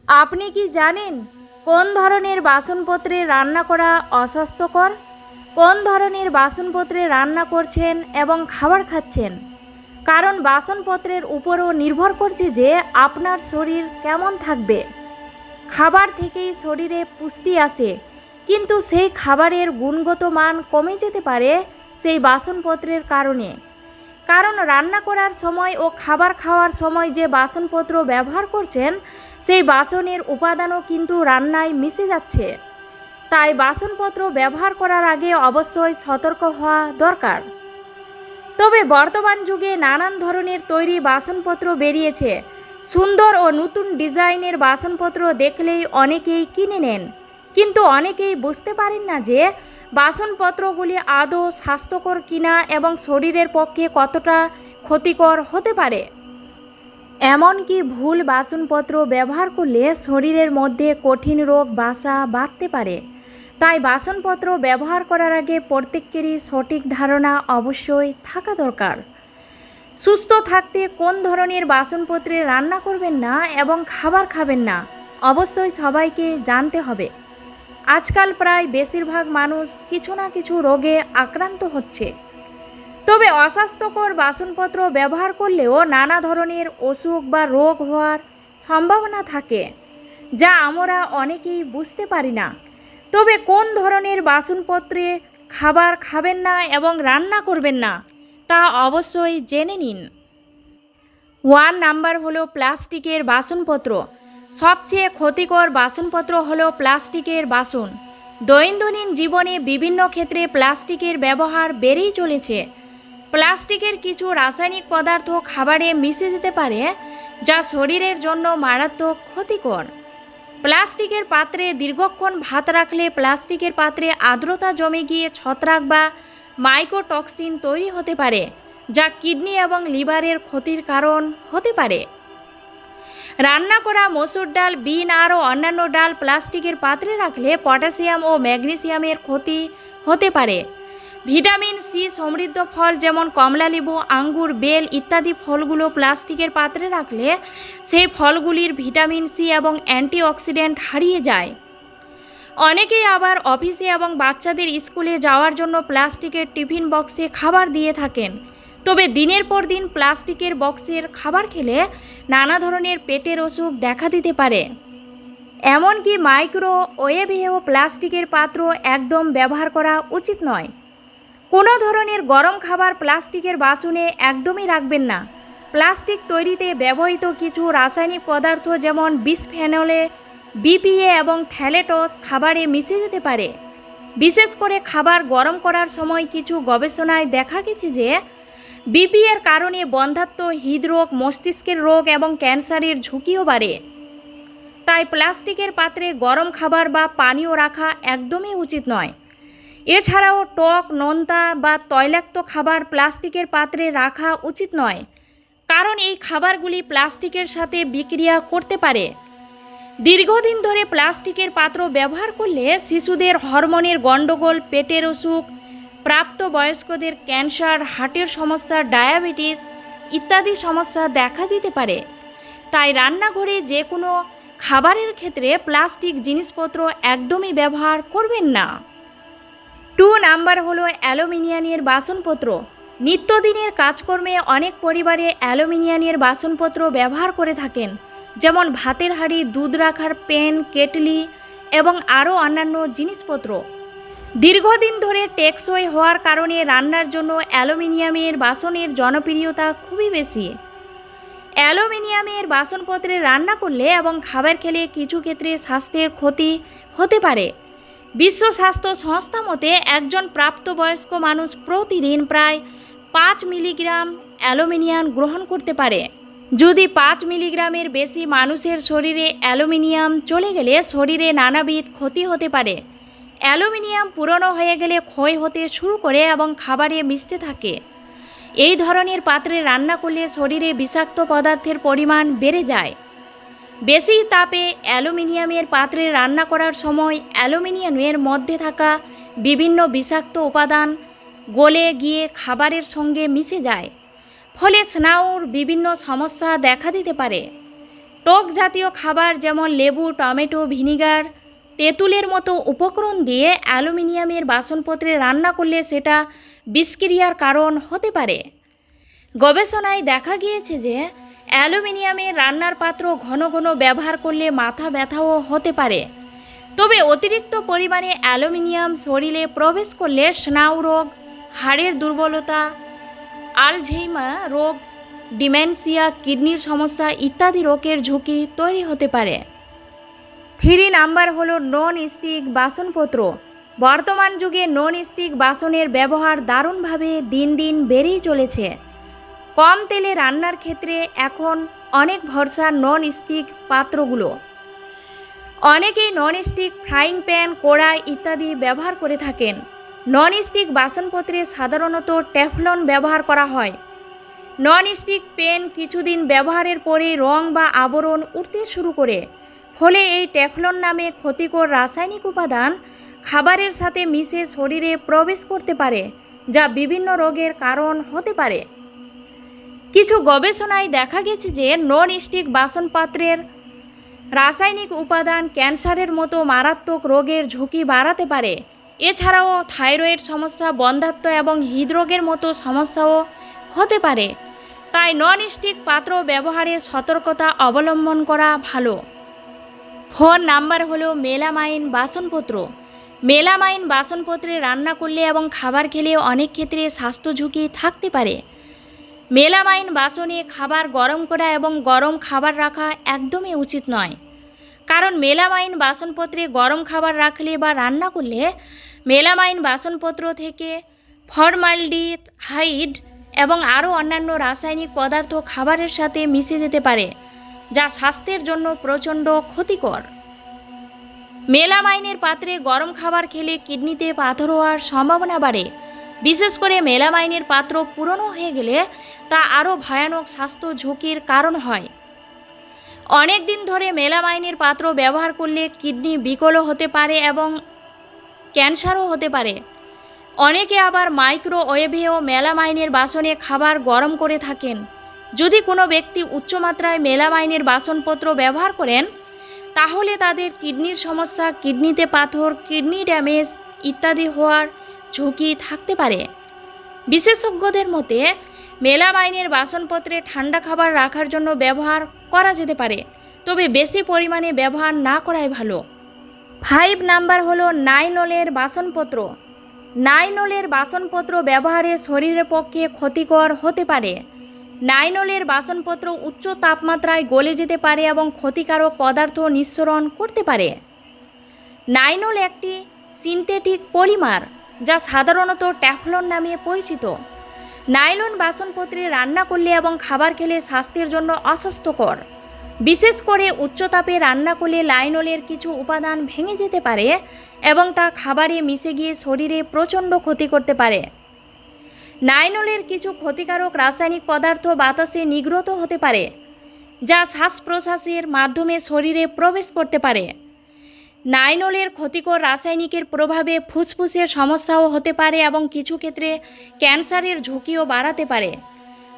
আপনি কি জানেন কোন ধরনের বাসনপত্রে রান্না করা অস্বাস্থ্যকর? কোন ধরনের বাসনপত্রে রান্না করছেন এবং খাবার খাচ্ছেন? কারণ বাসনপত্রের উপরও নির্ভর করছে যে আপনার শরীর কেমন থাকবে। খাবার থেকেই শরীরে পুষ্টি আসে, কিন্তু সেই খাবারের গুণগত মান কমে যেতে পারে সেই বাসনপত্রের কারণে। কারণ রান্না করার সময় ও খাবার খাওয়ার সময় যে বাসনপত্র ব্যবহার করছেন সেই বাসনের উপাদানও কিন্তু রান্নায় মিশে যাচ্ছে। তাই বাসনপত্র ব্যবহার করার আগে অবশ্যই সতর্ক হওয়া দরকার। তবে বর্তমান যুগে নানান ধরনের তৈরি বাসনপত্র বেরিয়েছে। সুন্দর ও নতুন ডিজাইনের বাসনপত্র দেখলেই অনেকেই কিনে নেন, কিন্তু অনেকেই বুঝতে পারেন না যে বাসনপত্রগুলি আদৌ স্বাস্থ্যকর কিনা এবং শরীরের পক্ষে কতটা ক্ষতিকর হতে পারে। এমনকি ভুল বাসনপত্র ব্যবহার করলে শরীরের মধ্যে কঠিন রোগ বাসা বাঁধতে পারে। তাই বাসনপত্র ব্যবহার করার আগে প্রত্যেকেরই সঠিক ধারণা অবশ্যই থাকা দরকার। সুস্থ থাকতে কোন ধরনের বাসনপত্রে রান্না করবেন না এবং খাবার খাবেন না অবশ্যই সবাইকে জানতে হবে। আজকাল প্রায় বেশিরভাগ মানুষ কিছু না কিছু রোগে আক্রান্ত হচ্ছে। তবে অস্বাস্থ্যকর বাসনপত্র ব্যবহার করলেও নানা ধরনের অসুখ বা রোগ হওয়ার সম্ভাবনা থাকে, যা আমরা অনেকেই বুঝতে পারি না। তবে কোন ধরনের বাসনপত্রে খাবার খাবেন না এবং রান্না করবেন না তা অবশ্যই জেনে নিন। 1 নাম্বার হলো প্লাস্টিকের বাসনপত্র। সবচেয়ে ক্ষতিকর বাসনপত্র হলো প্লাস্টিকের বাসন। দৈনন্দিন জীবনে বিভিন্ন ক্ষেত্রে প্লাস্টিকের ব্যবহার বেড়েই চলেছে। প্লাস্টিকের কিছু রাসায়নিক পদার্থ খাবারে মিশে যেতে পারে, যা শরীরের জন্য মারাত্মক ক্ষতিকর। প্লাস্টিকের পাত্রে দীর্ঘক্ষণ ভাত রাখলে প্লাস্টিকের পাত্রে আর্দ্রতা জমে গিয়ে ছত্রাক বা মাইকোটক্সিন তৈরি হতে পারে, যা কিডনি এবং লিভারের ক্ষতির কারণ হতে পারে। রান্না করা মসুর ডাল, বিন আরও অন্যান্য ডাল প্লাস্টিকের পাত্রে রাখলে পটাশিয়াম ও ম্যাগনেসিয়ামের ক্ষতি হতে পারে। ভিটামিন সি সমৃদ্ধ ফল যেমন কমলালেবু, আঙ্গুর, বেল ইত্যাদি ফলগুলো প্লাস্টিকের পাত্রে রাখলে সেই ফলগুলির ভিটামিন সি এবং অ্যান্টিঅক্সিডেন্ট হারিয়ে যায়। অনেকেই আবার অফিসে এবং বাচ্চাদের স্কুলে যাওয়ার জন্য প্লাস্টিকের টিফিন বক্সে খাবার দিয়ে থাকেন। তবে দিনের পর দিন প্লাস্টিকের বক্সের খাবার খেলে নানা ধরনের পেটের অসুখ দেখা দিতে পারে। এমনকি মাইক্রোওয়েভেও প্লাস্টিকের পাত্র একদম ব্যবহার করা উচিত নয়। কোনো ধরনের গরম খাবার প্লাস্টিকের বাসনে একদমই রাখবেন না। প্লাস্টিক তৈরিতে ব্যবহৃত কিছু রাসায়নিক পদার্থ যেমন বিসফেনলে, বিপিএ এবং থ্যালেটস খাবারে মিশে যেতে পারে। বিশেষ করে খাবার গরম করার সময় কিছু গবেষণায় দেখা গেছে যে বিপিএর কারণে বন্ধ্যাত্ব, হৃদরোগ, মস্তিষ্কের রোগ এবং ক্যান্সারের ঝুঁকিও বাড়ে। তাই প্লাস্টিকের পাত্রে গরম খাবার বা পানীয় রাখা একদমই উচিত নয়। এছাড়াও টক, নোনতা বা তৈলাক্ত খাবার প্লাস্টিকের পাত্রে রাখা উচিত নয়, কারণ এই খাবারগুলি প্লাস্টিকের সাথে বিক্রিয়া করতে পারে। দীর্ঘদিন ধরে প্লাস্টিকের পাত্র ব্যবহার করলে শিশুদের হরমোনের গণ্ডগোল, পেটের অসুখ, প্রাপ্তবয়স্কদের ক্যান্সার, হার্টের সমস্যা, ডায়াবেটিস ইত্যাদি সমস্যা দেখা দিতে পারে। তাই রান্নাঘরে যে কোনো খাবারের ক্ষেত্রে প্লাস্টিক জিনিসপত্র একদমই ব্যবহার করবেন না। 2 নাম্বার হলো অ্যালুমিনিয়ামের বাসনপত্র। নিত্যদিনের কাজকর্মে অনেক পরিবারে অ্যালুমিনিয়ামের বাসনপত্র ব্যবহার করে থাকেন, যেমন ভাতের হাঁড়ি, দুধ রাখার প্যান, কেটলি এবং আরও অন্যান্য জিনিসপত্র। দীর্ঘদিন ধরে টেকসই হওয়ার কারণে রান্নার জন্য অ্যালুমিনিয়ামের বাসনের জনপ্রিয়তা খুবই বেশি। অ্যালুমিনিয়ামের বাসনপত্রে রান্না করলে এবং খাবার খেলে কিছু ক্ষেত্রে স্বাস্থ্যের ক্ষতি হতে পারে। বিশ্ব স্বাস্থ্য সংস্থা মতে একজন প্রাপ্তবয়স্ক মানুষ প্রতিদিন প্রায় 5 মিলিগ্রাম অ্যালুমিনিয়াম গ্রহণ করতে পারে। যদি 5 মিলিগ্রামের বেশি মানুষের শরীরে অ্যালুমিনিয়াম চলে গেলে শরীরে নানাবিধ ক্ষতি হতে পারে। অ্যালুমিনিয়াম পুরনো হয়ে গেলে ক্ষয় হতে শুরু করে এবং খাবারে মিশতে থাকে। এই ধরনের পাত্রে রান্না করলে শরীরে বিষাক্ত পদার্থের পরিমাণ বেড়ে যায়। বেশি তাপে অ্যালুমিনিয়ামের পাত্রে রান্না করার সময় অ্যালুমিনিয়ামের মধ্যে থাকা বিভিন্ন বিষাক্ত উপাদান গলে গিয়ে খাবারের সঙ্গে মিশে যায়, ফলে স্নায়ুর বিভিন্ন সমস্যা দেখা দিতে পারে। টক জাতীয় খাবার যেমন লেবু, টমেটো, ভিনিগার, তেঁতুলের মতো উপকরণ দিয়ে অ্যালুমিনিয়ামের বাসনপত্রে রান্না করলে সেটা বিষক্রিয়ার কারণ হতে পারে। গবেষণায় দেখা গিয়েছে যে অ্যালুমিনিয়ামের রান্নার পাত্র ঘন ঘন ব্যবহার করলে মাথা ব্যথাও হতে পারে। তবে অতিরিক্ত পরিমাণে অ্যালুমিনিয়াম শরীরে প্রবেশ করলে স্নায়ু রোগ, হাড়ের দুর্বলতা, আলঝেইমার রোগ, ডিমেনশিয়া, কিডনির সমস্যা ইত্যাদি রোগের ঝুঁকি তৈরি হতে পারে। 3 নাম্বার হলো নন স্টিক বাসনপত্র। বর্তমান যুগে নন স্টিক বাসনের ব্যবহার দারুণভাবে দিন দিন বেড়েই চলেছে। কম তেলে রান্নার ক্ষেত্রে এখন অনেক ভরসা নন স্টিক পাত্রগুলো। অনেকেই নন স্টিক ফ্রাইং প্যান, কড়াই ইত্যাদি ব্যবহার করে থাকেন। নন স্টিক বাসনপত্রে সাধারণত টেফলন ব্যবহার করা হয়। নন স্টিক প্যান কিছুদিন ব্যবহারের পরে রং বা আবরণ উঠতে শুরু করে, ফলে এই টেফলন নামে ক্ষতিকর রাসায়নিক উপাদান খাবারের সাথে মিশে শরীরে প্রবেশ করতে পারে, যা বিভিন্ন রোগের কারণ হতে পারে। কিছু গবেষণায় দেখা গেছে যে নন স্টিক বাসনপাত্রের রাসায়নিক উপাদান ক্যান্সারের মতো মারাত্মক রোগের ঝুঁকি বাড়াতে পারে। এছাড়াও থাইরয়েড সমস্যা, বন্ধ্যাত্ব এবং হৃদরোগের মতো সমস্যাও হতে পারে। তাই নন স্টিক পাত্র ব্যবহারে সতর্কতা অবলম্বন করা ভালো। 4 নাম্বার হলো মেলামাইন বাসনপত্র। মেলামাইন বাসনপত্রে রান্না করলে এবং খাবার খেলে অনেক ক্ষেত্রে স্বাস্থ্য ঝুঁকি থাকতে পারে। মেলামাইন বাসনে খাবার গরম করা এবং গরম খাবার রাখা একদমই উচিত নয়। কারণ মেলামাইন বাসনপত্রে গরম খাবার রাখলে বা রান্না করলে মেলামাইন বাসনপত্র থেকে ফর্মালডিহাইড এবং আরও অন্যান্য রাসায়নিক পদার্থ খাবারের সাথে মিশে যেতে পারে, যা স্বাস্থ্যের জন্য প্রচণ্ড ক্ষতিকর। মেলামাইনের পাত্রে গরম খাবার খেলে কিডনিতে পাথর হওয়ার সম্ভাবনা বাড়ে। বিশেষ করে মেলামাইনের পাত্র পুরনো হয়ে গেলে তা আরও ভয়ানক স্বাস্থ্য ঝুঁকির কারণ হয়। অনেক দিন ধরে মেলামাইনের পাত্র ব্যবহার করলে কিডনি বিকলও হতে পারে এবং ক্যান্সারও হতে পারে। অনেকে আবার মাইক্রোওয়েভেও মেলামাইনের বাসনে খাবার গরম করে থাকেন। যদি কোনো ব্যক্তি উচ্চমাত্রায় মেলামাইনের বাসনপত্র ব্যবহার করেন, তাহলে তাদের কিডনির সমস্যা, কিডনিতে পাথর, কিডনি ড্যামেজ ইত্যাদি হওয়ার ঝুঁকি থাকতে পারে। বিশেষজ্ঞদের মতে মেলামাইনের বাসনপত্রে ঠান্ডা খাবার রাখার জন্য ব্যবহার করা যেতে পারে, তবে বেশি পরিমাণে ব্যবহার না করাই ভালো। 5 নাম্বার হলো নাইলনের বাসনপত্র। নাইলনের বাসনপত্র ব্যবহারে শরীরের পক্ষে ক্ষতিকর হতে পারে। নাইলনের বাসনপত্র উচ্চ তাপমাত্রায় গলে যেতে পারে এবং ক্ষতিকারক পদার্থ নিঃসরণ করতে পারে। নাইলন একটি সিনথেটিক পলিমার, যা সাধারণত টেফলন নামে পরিচিত। নাইলন বাসনপত্রে রান্না করলে এবং খাবার খেলে স্বাস্থ্যের জন্য অস্বাস্থ্যকর। বিশেষ করে উচ্চতাপে রান্না করলে নাইলনের কিছু উপাদান ভেঙে যেতে পারে এবং তা খাবারে মিশে গিয়ে শরীরে প্রচণ্ড ক্ষতি করতে পারে। নাইলনের কিছু ক্ষতিকারক রাসায়নিক পদার্থ বাতাসে নির্গত হতে পারে, যা শ্বাস প্রশ্বাসের মাধ্যমে শরীরে প্রবেশ করতে পারে। নাইলনের ক্ষতিকর রাসায়নিকের প্রভাবে ফুসফুসের সমস্যাও হতে পারে এবং কিছু ক্ষেত্রে ক্যান্সারের ঝুঁকিও বাড়াতে পারে।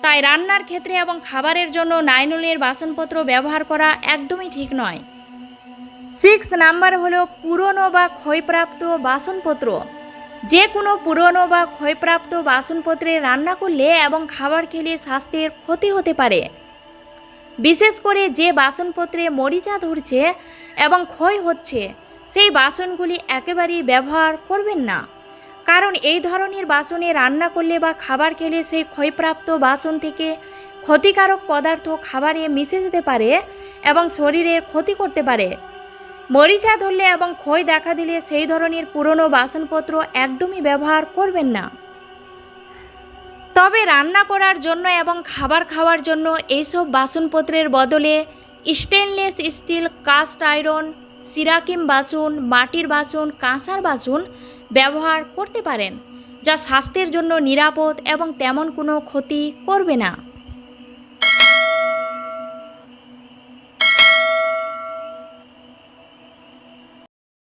তাই রান্নার ক্ষেত্রে এবং খাবারের জন্য নাইলনের বাসনপত্র ব্যবহার করা একদমই ঠিক নয়। 6 নাম্বার হলো পুরনো বা ক্ষয়প্রাপ্ত বাসনপত্র। যে কোনো পুরনো বা ক্ষয়প্রাপ্ত বাসনপত্রে রান্না করলে এবং খাবার খেলে স্বাস্থ্যের ক্ষতি হতে পারে। বিশেষ করে যে বাসনপত্রে মরিচা ধরছে এবং ক্ষয় হচ্ছে, সেই বাসনগুলি একেবারেই ব্যবহার করবেন না। কারণ এই ধরনের বাসনে রান্না করলে বা খাবার খেলে সেই ক্ষয়প্রাপ্ত বাসন থেকে ক্ষতিকারক পদার্থ খাবারে মিশে যেতে পারে এবং শরীরের ক্ষতি করতে পারে। মরিচা ধরলে এবং ক্ষয় দেখা দিলে সেই ধরনের পুরনো বাসনপত্র একদমই ব্যবহার করবেন না। তবে রান্না করার জন্য এবং খাবার খাওয়ার জন্য এইসব বাসনপত্রের বদলে স্টেনলেস স্টিল, কাস্ট আয়রন, সিরাকিম বাসন, মাটির বাসন, কাঁসার বাসন ব্যবহার করতে পারেন, যা স্বাস্থ্যের জন্য নিরাপদ এবং তেমন কোনো ক্ষতি করবে না।